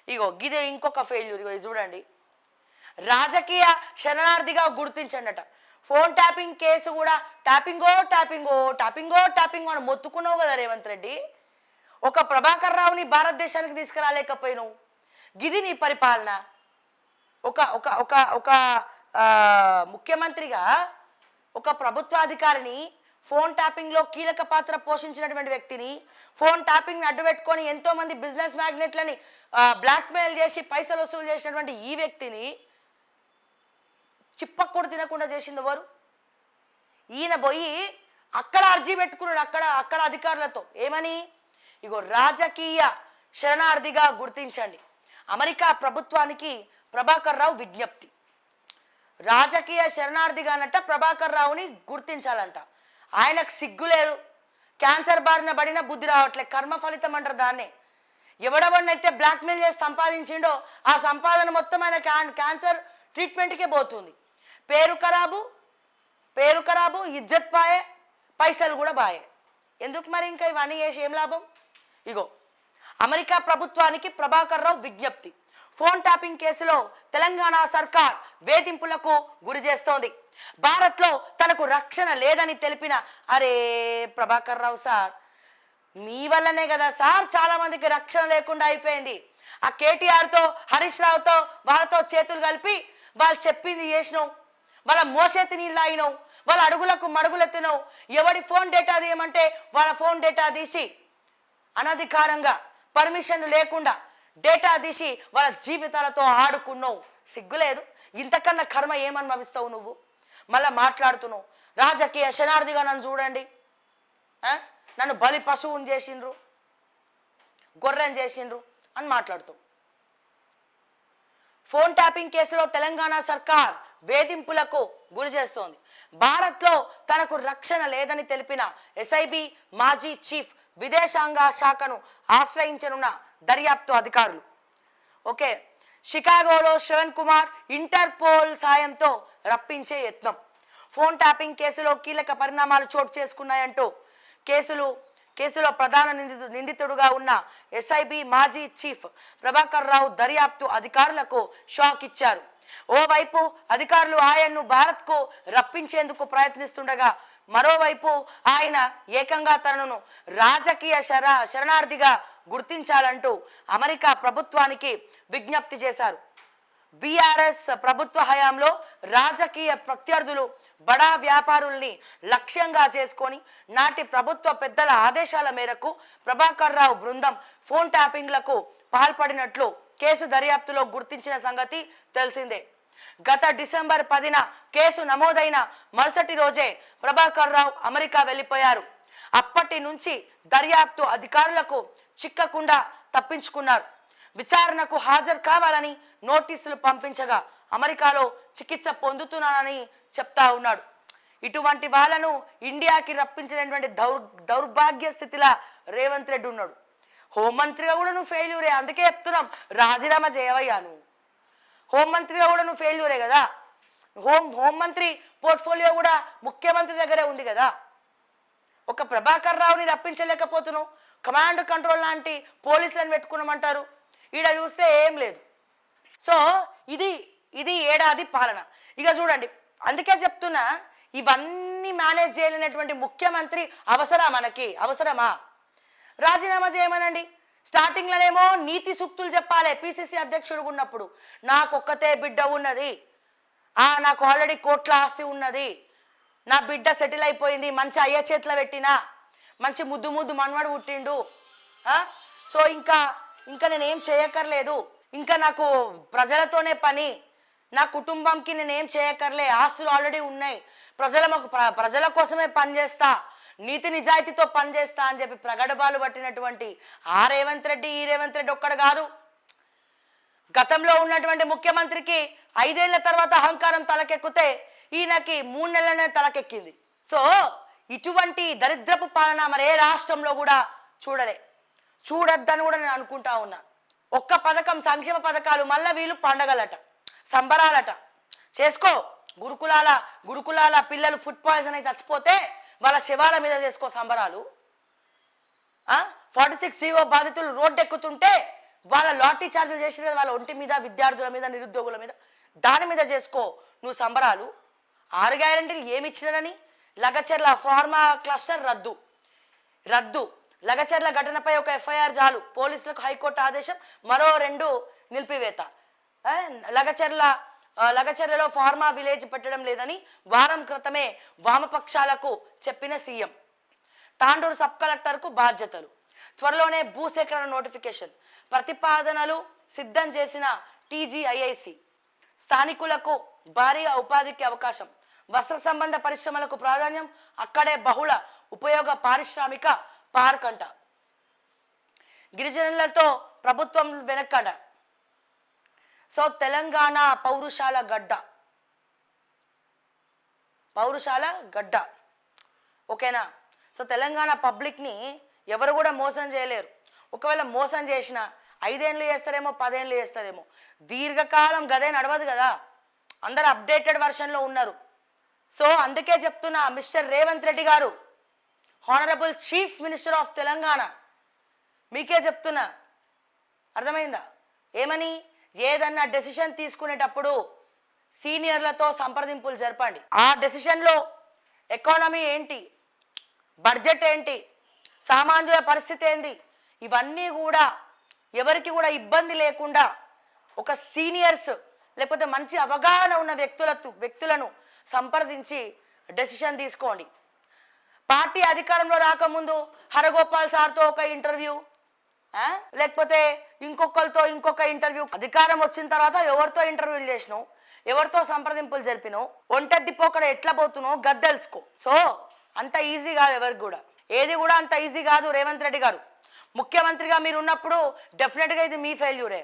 ఇగో గిదే ఇంకొక ఫెయిల్యూర్. ఇగో ఇది చూడండి, రాజకీయ శరణార్థిగా గుర్తించండట. ఫోన్ ట్యాపింగ్ కేసు కూడా ట్యాపింగో ట్యాపింగో ట్యాపింగో ట్యాపింగో అని మొత్తుకున్నావు కదా రేవంత్ రెడ్డి. ఒక ప్రభాకర్ రావుని భారతదేశానికి తీసుకురాలేకపోయినావు. గిది నీ పరిపాలన. ఒక ఒక ఒక ఒక ముఖ్యమంత్రిగా ఒక ప్రభుత్వాధికారిని, ఫోన్ ట్యాపింగ్లో కీలక పాత్ర పోషించినటువంటి వ్యక్తిని, ఫోన్ ట్యాపింగ్ని అడ్డుపెట్టుకొని ఎంతోమంది బిజినెస్ మ్యాగ్నెట్లని బ్లాక్మెయిల్ చేసి పైసలు వసూలు చేసినటువంటి ఈ వ్యక్తిని చిప్పకూడ తినకుండా చేసింది ఎవరు? ఈయన పోయి అక్కడ అర్జీ పెట్టుకున్నాడు, అక్కడ అధికారులతో ఏమని, ఇగో రాజకీయ శరణార్థిగా గుర్తించండి. అమెరికా ప్రభుత్వానికి ప్రభాకర్ రావు విజ్ఞప్తి. రాజకీయ శరణార్థిగానట ప్రభాకర్ రావుని గుర్తించాలంట. ఆయనకు సిగ్గు లేదు. క్యాన్సర్ బారిన పడిన బుద్ధి రావట్లే, కర్మ ఫలితం అంటారు దాన్నే. ఎవడెవడినైతే బ్లాక్మెయిల్ చేసి సంపాదించిండో ఆ సంపాదన మొత్తం ఆయన క్యాన్సర్ ట్రీట్మెంట్కే పోతుంది. పేరు ఖరాబు, ఇజ్జత్ పాయే, పైసలు కూడా బాయే. ఎందుకు మరి ఇంకా ఇవన్నీ చేసి ఏం లాభం? ఇగో అమెరికా ప్రభుత్వానికి ప్రభాకర్ రావు విజ్ఞప్తి. ఫోన్ ట్యాపింగ్ కేసులో తెలంగాణ సర్కార్ వేధింపులకు గురి చేస్తోంది. భారత్లో తనకు రక్షణ లేదని తెలిపిన, అరే ప్రభాకర్ రావు సార్, మీ వల్లనే కదా సార్ చాలా మందికి రక్షణ లేకుండా అయిపోయింది. ఆ కేటీఆర్తో, హరీష్ రావుతో, వాళ్ళతో చేతులు కలిపి వాళ్ళు చెప్పింది చేసినావు, వాళ్ళ మోసేతి నీళ్ళు తాగినావు, వాళ్ళ అడుగులకు మడుగులెత్తినావు. ఎవడి ఫోన్ డేటా తీయమంటే వాళ్ళ ఫోన్ డేటా తీసి అనధికారంగా పర్మిషన్ లేకుండా డేటా తీసి వాళ్ళ జీవితాలతో ఆడుకున్నావు. సిగ్గులేదు? ఇంతకన్నా కర్మ ఏమనుభవిస్తావు నువ్వు? మళ్ళీ మాట్లాడుతున్నావు రాజకీయ శనార్థిగా నన్ను చూడండి, నన్ను బలి పశువుని చేసిండ్రు, గొర్రెని చేసిండ్రు అని మాట్లాడుతావు. ఫోన్ ట్యాపింగ్ కేసులో తెలంగాణ సర్కార్ వేధింపులకు గురి చేస్తోంది. భారత్లో తనకు రక్షణ లేదని తెలిపిన ఎస్ఐబి మాజీ చీఫ్ విదేశాంగ శాఖను ఆశ్రయించనున్న దర్యాప్తు అధికారులు. ఓకే, షికాగోలో శ్రవణ్ కుమార్ ఇంటర్పోల్ సాయంతో రప్పించే యత్నం. ఫోన్ ట్యాపింగ్ కేసులో కీలక పరిణామాలు చోటు చేసుకున్నాయంటూ కేసులో ప్రధాన నిందితుడుగా ఉన్న ఎస్ఐబి మాజీ చీఫ్ ప్రభాకర్ రావు దర్యాప్తు అధికారులకు షాక్ ఇచ్చారు. ఓవైపు అధికారులు ఆయన్ను భారత్కు రప్పించేందుకు ప్రయత్నిస్తుండగా, మరోవైపు ఆయన ఏకంగా తనను రాజకీయ శరణార్థిగా గుర్తించాలంటూ అమెరికా ప్రభుత్వానికి విజ్ఞప్తి చేశారు. బీఆర్ఎస్ ప్రభుత్వ హయాంలో రాజకీయ ప్రత్యర్థులు, బడా వ్యాపారుల్ని లక్ష్యంగా చేసుకొని నాటి ప్రభుత్వ పెద్దల ఆదేశాల మేరకు ప్రభాకర్ రావు బృందం ఫోన్ ట్యాపింగ్లకు పాల్పడినట్లు కేసు దర్యాప్తులో గుర్తించిన సంగతి తెలిసిందే. గత డిసెంబర్ 10న కేసు నమోదైన మరుసటి రోజే ప్రభాకర్ రావు అమెరికా వెళ్ళిపోయారు. అప్పటి నుంచి దర్యాప్తు అధికారులకు చిక్కకుండా తప్పించుకున్నారు. విచారణకు హాజరు కావాలని నోటీసులు పంపించగా అమెరికాలో చికిత్స పొందుతున్నానని చెప్తా ఉన్నాడు. ఇటువంటి వాళ్ళను ఇండియాకి రప్పించినటువంటి దౌర్భాగ్య స్థితిలో రేవంత్ రెడ్డి ఉన్నాడు. హోంమంత్రిగా కూడా నువ్వు ఫెయిల్యూరే. అందుకే చెప్తున్నాం, రాజీనామా చేయవయ్యా. నువ్వు హోంమంత్రిగా కూడా నువ్వు ఫెయిల్యూరే కదా. హోంమంత్రి పోర్ట్ఫోలియో కూడా ముఖ్యమంత్రి దగ్గరే ఉంది కదా. ఒక ప్రభాకర్ రావుని రప్పించలేకపోతున్నావు. కమాండ్ కంట్రోల్ లాంటి పోలీసులను పెట్టుకున్నామంటారు. ఈడ చూస్తే ఏం లేదు. సో ఇది ఏడాది పాలన. ఇక చూడండి, అందుకే చెప్తున్నా, ఇవన్నీ మేనేజ్ చేయలేనటువంటి ముఖ్యమంత్రి అవసరమా? రాజీనామా చేయమనండి. స్టార్టింగ్లోనేమో నీతి సూక్తులు చెప్పాలి. పిసిసి అధ్యక్షుడు ఉన్నప్పుడు నాకు ఒక్కతే బిడ్డ ఉన్నది, నాకు ఆల్రెడీ కోట్ల ఆస్తి ఉన్నది, నా బిడ్డ సెటిల్ అయిపోయింది, మంచి అయ్య చేతిలో పెట్టినా, మంచి ముద్దు మనవడు పుట్టిండు, సో ఇంకా నేనేం చేయక్కర్లేదు, ఇంకా నాకు ప్రజలతోనే పని, నా కుటుంబంకి నేనేం చేయక్కర్లే, ఆస్తులు ఆల్రెడీ ఉన్నాయి, ప్రజల కోసమే పనిచేస్తా, నీతి నిజాయితీతో పనిచేస్తా అని చెప్పి ప్రగడబాలు పట్టినటువంటి ఈ రేవంత్ రెడ్డి ఒక్కడు కాదు. గతంలో ఉన్నటువంటి ముఖ్యమంత్రికి 5 ఏళ్ల తర్వాత అహంకారం తలకెక్కితే ఈయనకి 3 నెలలనే తలకెక్కింది. సో ఇటువంటి దరిద్రపు పాలన మరి ఏ రాష్ట్రంలో కూడా చూడొద్దని కూడా నేను అనుకుంటా ఉన్నా. ఒక్క పథకం, సంక్షేమ పథకాలు, మళ్ళీ వీళ్ళు పండగలట, సంబరాలట చేసుకో. గురుకులాల పిల్లలు ఫుడ్ పాయిజన్ అయి చచ్చిపోతే వాళ్ళ శవాల మీద చేసుకో సంబరాలు. 46 జీవో బాధితులు రోడ్డు ఎక్కుతుంటే వాళ్ళ లాటరీ ఛార్జీలు చేసి వాళ్ళ ఒంటి మీద, విద్యార్థుల మీద, నిరుద్యోగుల మీద, దాని మీద చేసుకో నువ్వు సంబరాలు. 6 గ్యారెంటీలు ఏమి ఇచ్చినారని? లగచర్ల ఫార్మా క్లస్టర్ రద్దు. లగచర్ల ఘటనపై ఒక ఎఫ్ఐఆర్ చాలు, పోలీసులకు హైకోర్టు ఆదేశం, మరో 2 నిలిపివేత. లగచర్లలో ఫార్మా విలేజ్ పెట్టడం లేదని వారం క్రితమే వామపక్షాలకు చెప్పిన సీఎం. తాండూరు సబ్ కలెక్టర్కు బాధ్యతలు. త్వరలోనే భూసేకరణ నోటిఫికేషన్, ప్రతిపాదనలు సిద్ధం చేసిన టీజీఐఐసి. స్థానికులకు భారీగా ఉపాధికి అవకాశం, వస్త్ర సంబంధ పరిశ్రమలకు ప్రాధాన్యం, అక్కడే బహుళ ఉపయోగ పారిశ్రామిక పార్క్ అంట. గిరిజనులతో ప్రభుత్వం వెనకడ. సో తెలంగాణ పౌరుషాల గడ్డ, ఓకేనా? సో తెలంగాణ పబ్లిక్ని ఎవరు కూడా మోసం చేయలేరు. ఒకవేళ మోసం చేసిన 5 ఏళ్ళు చేస్తారేమో, 10 ఏళ్ళు చేస్తారేమో, దీర్ఘకాలం గదే నడవదు కదా. అందరు అప్డేటెడ్ వర్షన్లో ఉన్నారు. సో అందుకే చెప్తున్నా, మిస్టర్ రేవంత్ రెడ్డి గారు, honourable chief minister of Telangana, మీకే చెప్తున్నా, అర్థమైందా? ఏమని? ఏదన్నా డెసిషన్ తీసుకునేటప్పుడు సీనియర్లతో సంప్రదింపులు జరపండి. ఆ డెసిషన్లో ఎకానమీ ఏంటి, బడ్జెట్ ఏంటి, సామాన్యుల పరిస్థితి ఏంది, ఇవన్నీ కూడా ఎవరికి కూడా ఇబ్బంది లేకుండా ఒక సీనియర్స్ లేకపోతే మంచి అవగాహన ఉన్న వ్యక్తులను సంప్రదించి డెసిషన్ తీసుకోండి. పార్టీ అధికారంలో రాకముందు హరగోపాల్ సార్తో ఒక ఇంటర్వ్యూ, లేకపోతే ఇంకొకరితో ఇంకొక ఇంటర్వ్యూ, అధికారం వచ్చిన తర్వాత ఎవరితో ఇంటర్వ్యూలు చేసినావు, ఎవరితో సంప్రదింపులు జరిపినావు, ఒంటెద్ది పోకడ ఎట్లా పోతున్నావు గద్దెలుసుకో. సో అంత ఈజీ కాదు, ఎవరికి కూడా ఏది కూడా అంత ఈజీ కాదు. రేవంత్ రెడ్డి గారు ముఖ్యమంత్రిగా మీరు ఉన్నప్పుడు డెఫినెట్గా ఇది మీ ఫెయిల్యూరే.